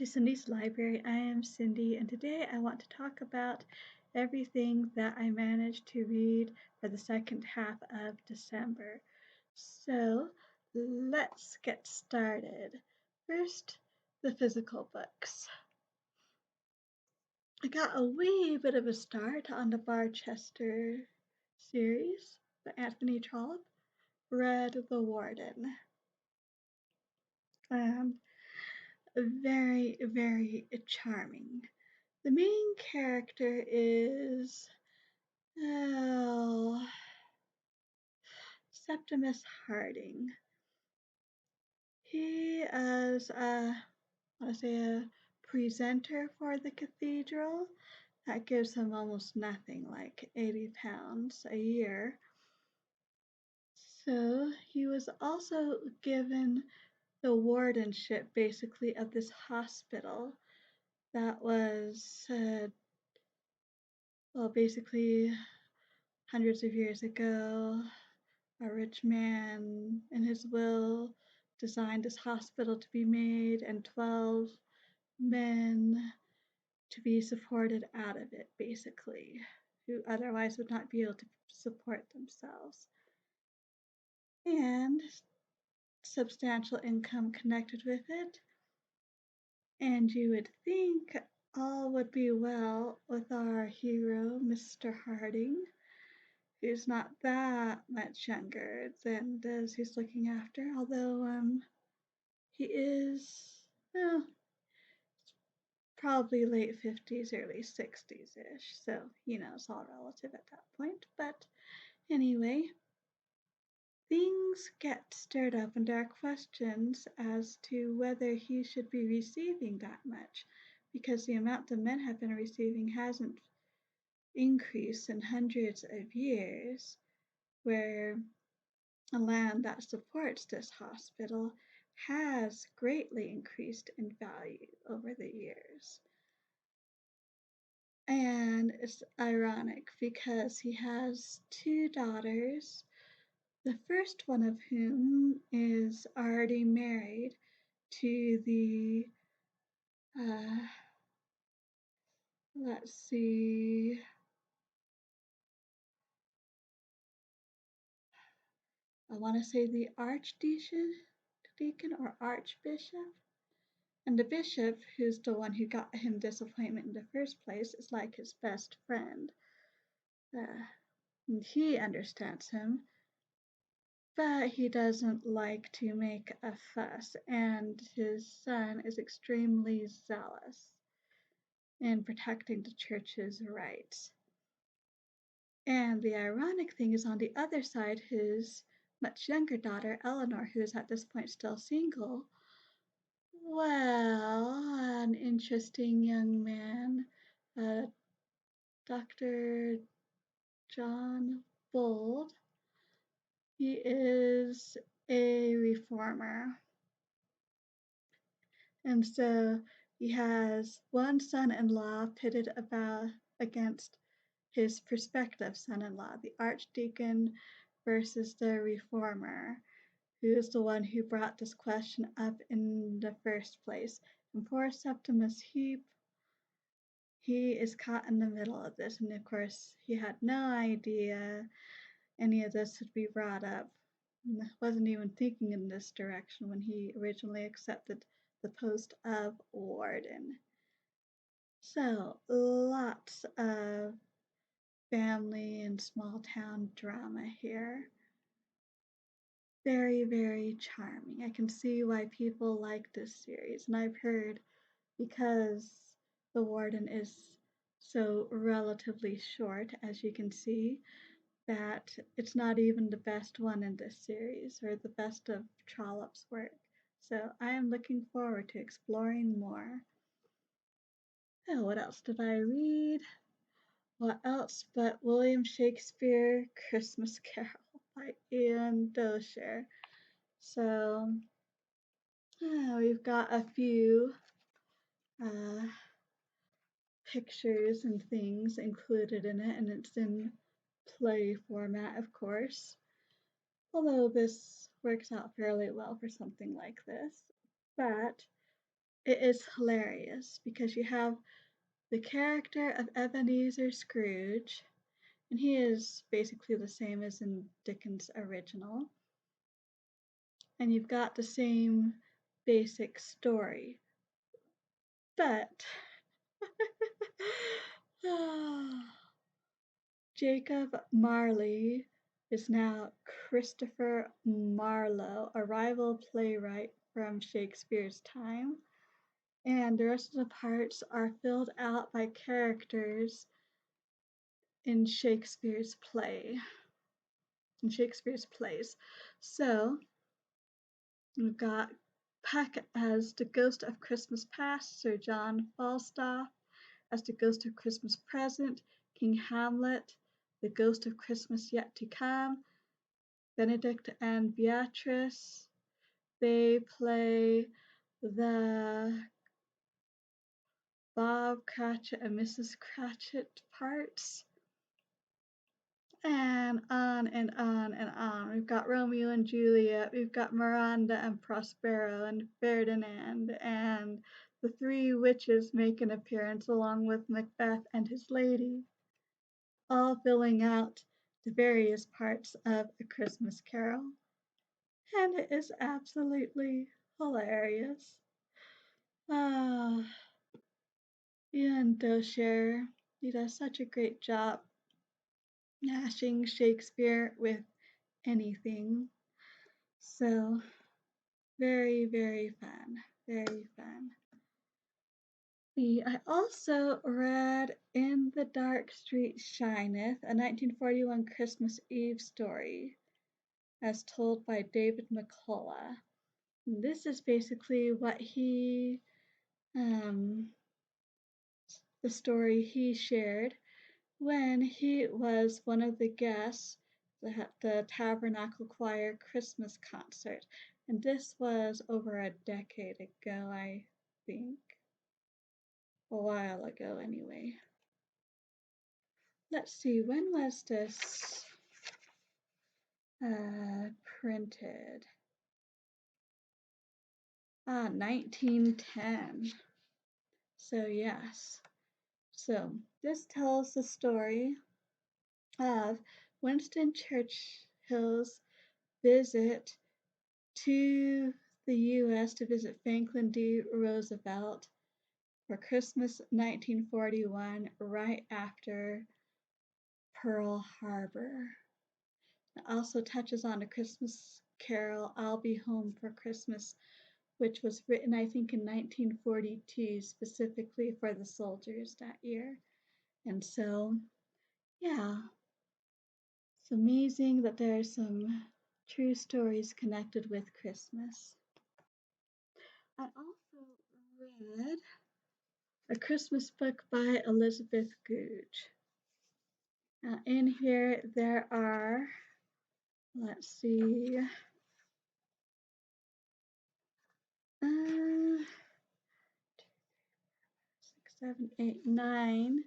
to Cindy's Library. I am Cindy, and today I want to talk about everything that I managed to read for the second half of December. So let's get started. First, the physical books. I got a wee bit of a start on the Barchester series by Anthony Trollope. Read The Warden. And very, very charming. The main character is oh, Septimus Harding. He is a presenter for the cathedral. That gives him almost nothing, like £80 a year. So he was also given the wardenship, basically, of this hospital that was, basically hundreds of years ago, a rich man in his will designed this hospital to be made and 12 men to be supported out of it, basically, who otherwise would not be able to support themselves. And substantial income connected with it. And you would think all would be well with our hero, Mr. Harding, who's not that much younger than those he's looking after, although he is, well, probably late 50s, early 60s-ish, so, it's all relative at that point. But anyway, things get stirred up and there are questions as to whether he should be receiving that much, because the amount the men have been receiving hasn't increased in hundreds of years, where the land that supports this hospital has greatly increased in value over the years. And it's ironic because he has two daughters, the first one of whom is already married to the, let's see, I want to say the archdeacon or archbishop. And the bishop, who's the one who got him this appointment in the first place, is like his best friend. And he understands him, but he doesn't like to make a fuss, and his son is extremely zealous in protecting the church's rights. And the ironic thing is, on the other side, his much younger daughter, Eleanor, who is at this point still single, well, an interesting young man, Dr. John Bold. He is a reformer. And so he has one son-in-law pitted against his prospective son-in-law, the archdeacon versus the reformer, who is the one who brought this question up in the first place. And poor Septimus he is caught in the middle of this, and of course he had no idea any of this would be brought up. Wasn't even thinking in this direction when he originally accepted the post of warden. So lots of family and small town drama here. Very, very charming. I can see why people like this series, and I've heard because the warden is so relatively short, as you can see, that it's not even the best one in this series or the best of Trollope's work. So I am looking forward to exploring more. Oh, what else did I read? What else but William Shakespeare Christmas Carol by Ian Doescher. So we've got a few pictures and things included in it, and it's in play format, of course. Although this works out fairly well for something like this. But it is hilarious because you have the character of Ebenezer Scrooge, and he is basically the same as in Dickens' original, and you've got the same basic story. But Jacob Marley is now Christopher Marlowe, a rival playwright from Shakespeare's time, and the rest of the parts are filled out by characters in Shakespeare's plays. So we've got Peck as the Ghost of Christmas Past, Sir John Falstaff as the Ghost of Christmas Present, King Hamlet, the Ghost of Christmas Yet to Come, Benedict and Beatrice. They play the Bob Cratchit and Mrs. Cratchit parts. And on and on and on. We've got Romeo and Juliet, we've got Miranda and Prospero and Ferdinand, and the three witches make an appearance along with Macbeth and his lady, all filling out the various parts of A Christmas Carol. And it is absolutely hilarious. Ah, Ian Doshare, he does such a great job mashing Shakespeare with anything. So very, very fun. Very fun. I also read In the Dark Street Shineth, a 1941 Christmas Eve story, as told by David McCullough. This is basically what the story he shared when he was one of the guests at the Tabernacle Choir Christmas concert. And this was over a decade ago, I think. A while ago, anyway. Let's see, when was this printed? 1910. So, yes. So, this tells the story of Winston Churchill's visit to the U.S. to visit Franklin D. Roosevelt for Christmas 1941, right after Pearl Harbor. It also touches on A Christmas Carol, I'll Be Home for Christmas, which was written, I think, in 1942, specifically for the soldiers that year. And so, yeah, it's amazing that there are some true stories connected with Christmas. I also read A Christmas Book by Elizabeth Googe. Now, in here, there are, let's see, 9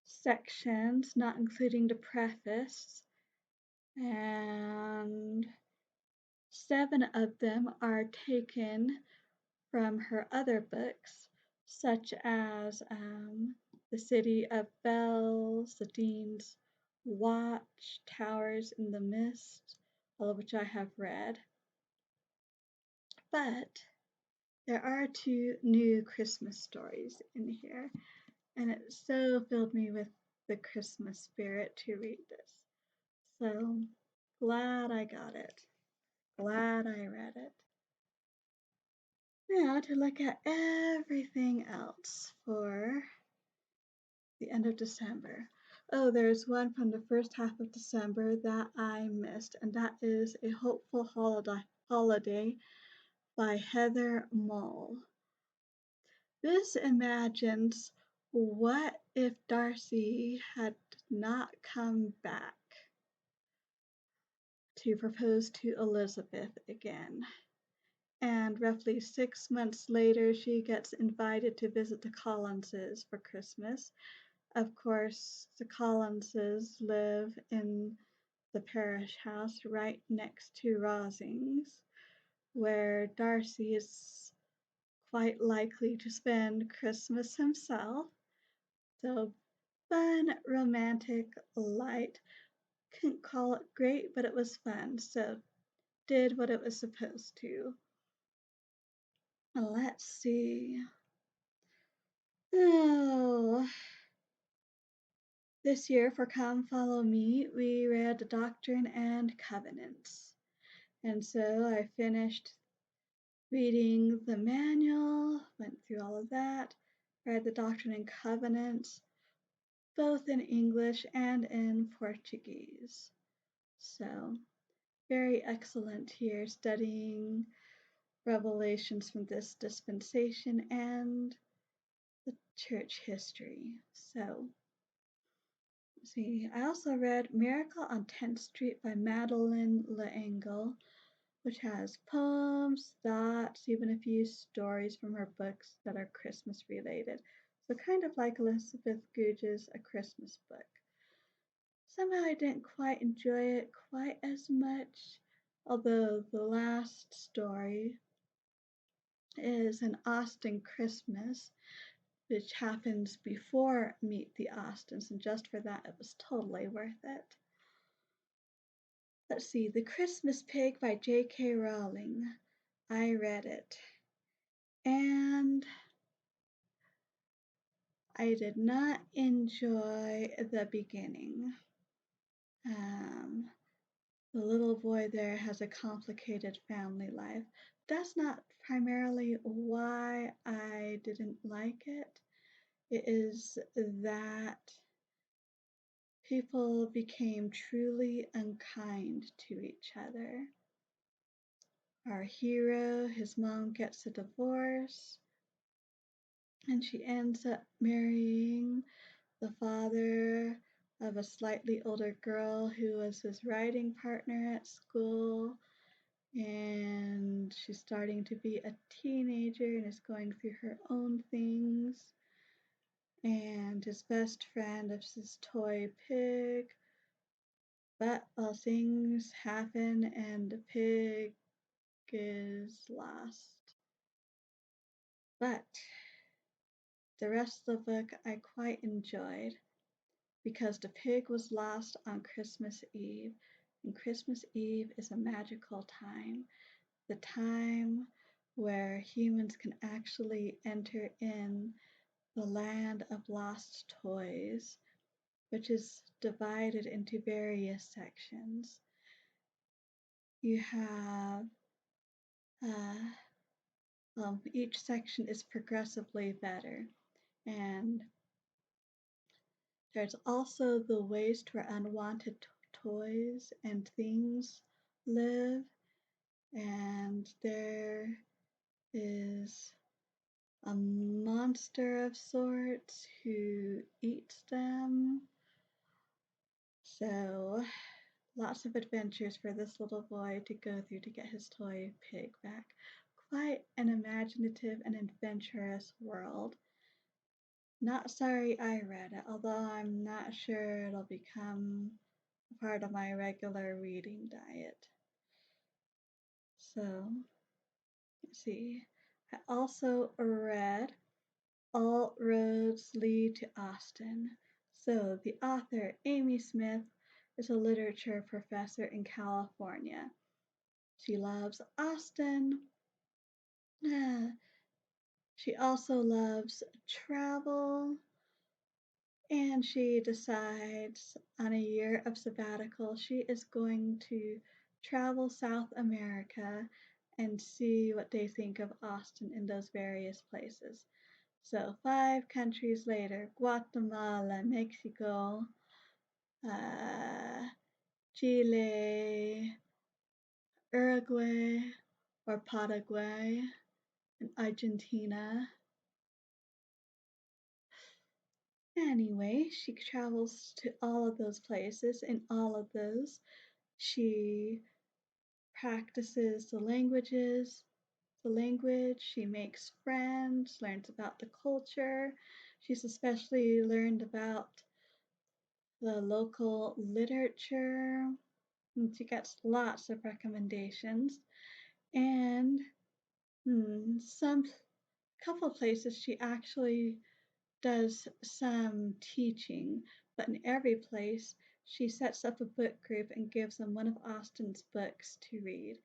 sections, not including the preface, and 7 of them are taken from her other books, such as The City of Bells, The Dean's Watch, Towers in the Mist, all of which I have read. But there are 2 new Christmas stories in here, and it so filled me with the Christmas spirit to read this. So glad I got it. Glad I read it. Now to look at everything else for the end of December. Oh, there's one from the first half of December that I missed, and that is A Hopeful Holiday by Heather Moll. This imagines what if Darcy had not come back to propose to Elizabeth again. And roughly 6 months later, she gets invited to visit the Collinses for Christmas. Of course, the Collinses live in the parish house right next to Rosings, where Darcy is quite likely to spend Christmas himself. So fun, romantic, light. Couldn't call it great, but it was fun. So did what it was supposed to. Let's see. Oh, this year for Come Follow Me, we read Doctrine and Covenants. And so I finished reading the manual, went through all of that, read the Doctrine and Covenants, both in English and in Portuguese. So, very excellent here studying revelations from this dispensation and the church history. So, see, I also read Miracle on 10th Street by Madeleine L'Engle, which has poems, thoughts, even a few stories from her books that are Christmas related. So kind of like Elizabeth Scrooge's A Christmas Book. Somehow I didn't quite enjoy it quite as much, although the last story is an Austen Christmas, which happens before Meet the Austins, and just for that it was totally worth it. Let's see, The Christmas Pig by J.K. Rowling. I read it, and I did not enjoy the beginning. The little boy there has a complicated family life. That's not primarily why I didn't like it. It is that people became truly unkind to each other. Our hero, his mom gets a divorce, and she ends up marrying the father of a slightly older girl who was his writing partner at school. And she's starting to be a teenager and is going through her own things. And his best friend is his toy pig. But things happen and the pig is lost. But the rest of the book I quite enjoyed because the pig was lost on Christmas Eve, and Christmas Eve is a magical time, the time where humans can actually enter in the land of lost toys, which is divided into various sections. You have each section is progressively better, and there's also the waste where unwanted toys and things live, and there is a monster of sorts who eats them. So, lots of adventures for this little boy to go through to get his toy pig back. Quite an imaginative and adventurous world. Not sorry I read it, although I'm not sure it'll become a part of my regular reading diet. So, let's see. I also read All Roads Lead to Austin. So, the author, Amy Smith, is a literature professor in California. She loves Austin. She also loves travel. And she decides on a year of sabbatical, she is going to travel South America and see what they think of Austin in those various places. So 5 countries later, Guatemala, Mexico, uh, Chile, Uruguay or Paraguay, and Argentina. Anyway, she travels to all of those places. In all of those, she practices the language, she makes friends, learns about the culture. She's especially learned about the local literature, and she gets lots of recommendations. And some couple places she actually does some teaching, but in every place she sets up a book group and gives them one of Austen's books to read.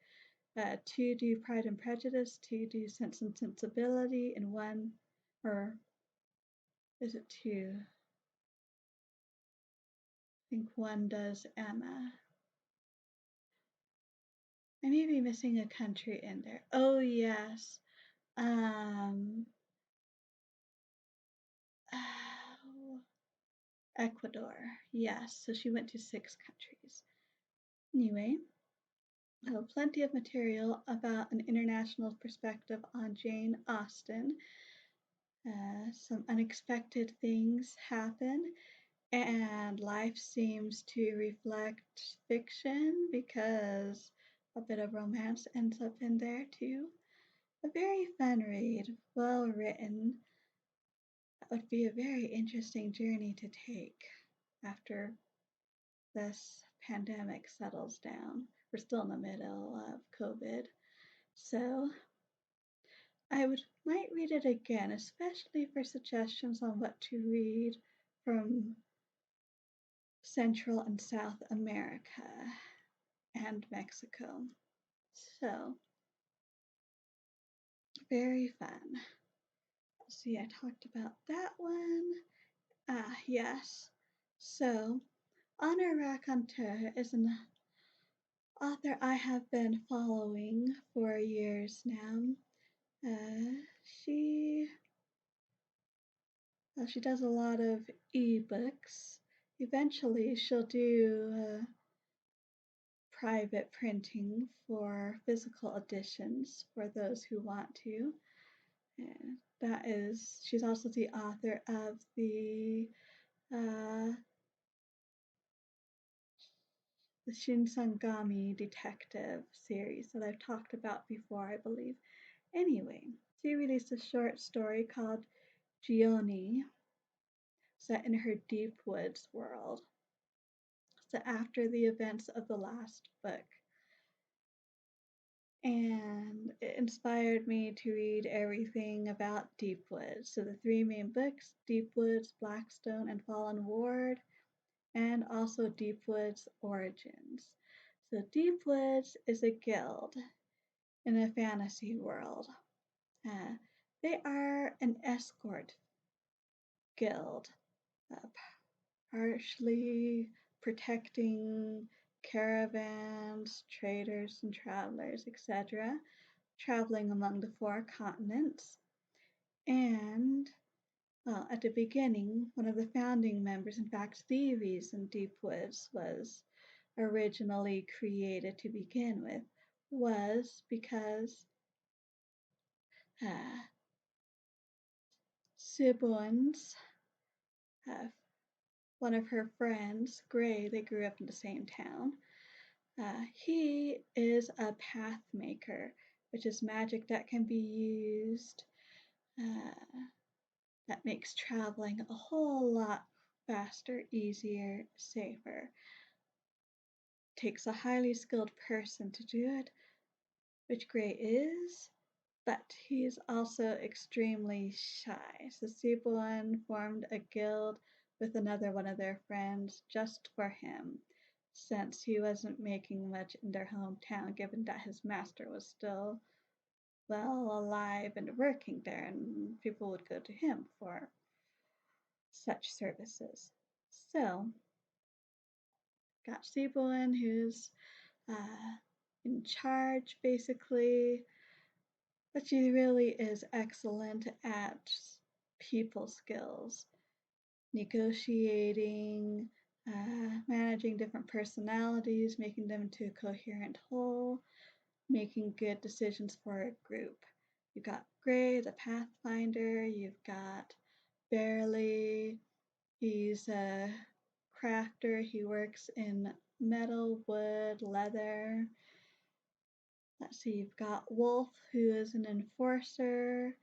Two do Pride and Prejudice, two do Sense and Sensibility, and one, or is it two? I think one does Emma. I may be missing a country in there. Oh, yes. Um, oh, Ecuador. Yes, so she went to 6 countries. Anyway, plenty of material about an international perspective on Jane Austen. Some unexpected things happen, and life seems to reflect fiction because a bit of romance ends up in there too. A very fun read, well written. That would be a very interesting journey to take after this pandemic settles down. We're still in the middle of COVID. So might read it again, especially for suggestions on what to read from Central and South America and Mexico. So very fun. See, I talked about that one. Yes. So Honor Raconteur is an author I have been following for years now. She she does a lot of ebooks. Eventually, she'll do private printing for physical editions for those who want to. And she's also the author of uh, the Shinsengami detective series that I've talked about before, I believe. Anyway, she released a short story called Gioni, set in her deep woods world. So after the events of the last book. And it inspired me to read everything about Deepwoods. So the 3 main books, Deepwoods, Blackstone, and Fallen Ward, and also Deepwoods Origins. So Deepwoods is a guild in a fantasy world. Uh, they are an escort guild, uh, partially protecting caravans, traders, and travelers, etc., traveling among the 4 continents. And well, at the beginning, one of the founding members, in fact, the reason Deepwoods was originally created to begin with, was because uh, Sibbons, uh, one of her friends, Gray, they grew up in the same town. He is a path maker, which is magic that can be used that makes traveling a whole lot faster, easier, safer. Takes a highly skilled person to do it, which Gray is, but he's also extremely shy. So Sibuan formed a guild with another one of their friends just for him, since he wasn't making much in their hometown, given that his master was still well alive and working there, and people would go to him for such services. So, got Sibuan, who's uh, in charge basically, but she really is excellent at people skills, negotiating, managing different personalities, making them into a coherent whole, making good decisions for a group. You've got Gray, the Pathfinder, you've got Barely, he's a crafter, he works in metal, wood, leather. Let's see, you've got Wolf, who is an enforcer,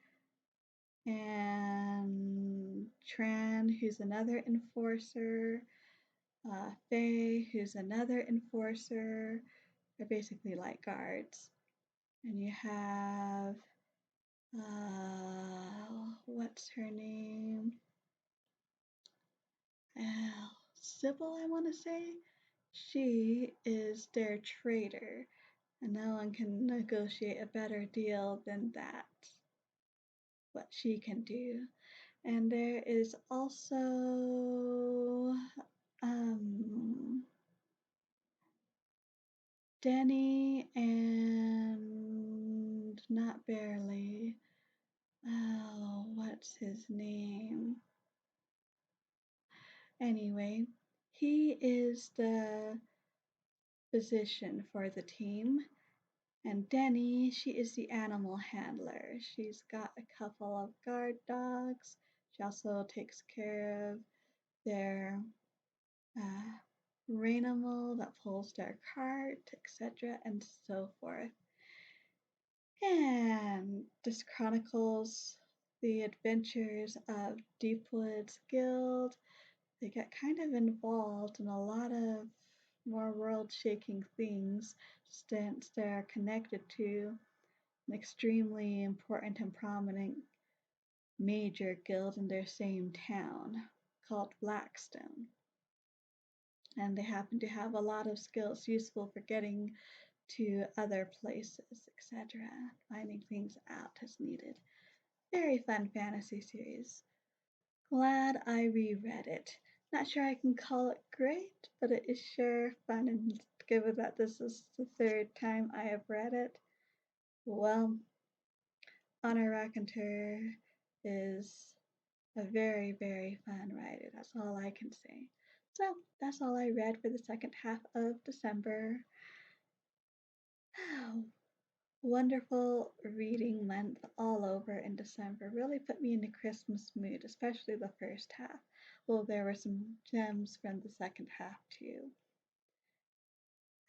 and Tran, who's another enforcer, Faye, who's another enforcer. They're basically like guards. And you have What's her name? Sybil, I want to say. She is their trader, and no one can negotiate a better deal than that, what she can do. And there is also um, Denny and not barely. Oh, what's his name? Anyway, he is the physician for the team. And Denny, she is the animal handler. She's got a couple of guard dogs. She also takes care of their uh, animal that pulls their cart, etc., and so forth. And this chronicles the adventures of Deepwood's Guild. They get kind of involved in a lot of more world shaking things since they're connected to an extremely important and prominent major guild in their same town called Blackstone. And they happen to have a lot of skills useful for getting to other places, etc., finding things out as needed. Very fun fantasy series. Glad I reread it. Not sure I can call it great, but it is sure fun, and given that this is the third time I have read it, well, Honor Raconteur is a very, very fun writer. That's all I can say. So that's all I read for the second half of December. Wonderful reading month all over in December. Really put me in a Christmas mood, especially the first half. Well, there were some gems from the second half too.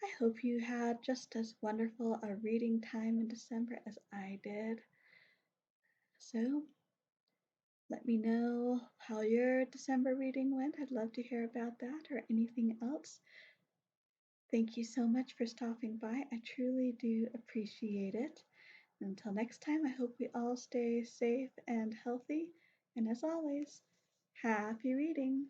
I hope you had just as wonderful a reading time in December as I did. So, let me know how your December reading went. I'd love to hear about that or anything else. Thank you so much for stopping by. I truly do appreciate it. Until next time, I hope we all stay safe and healthy. And as always, happy reading!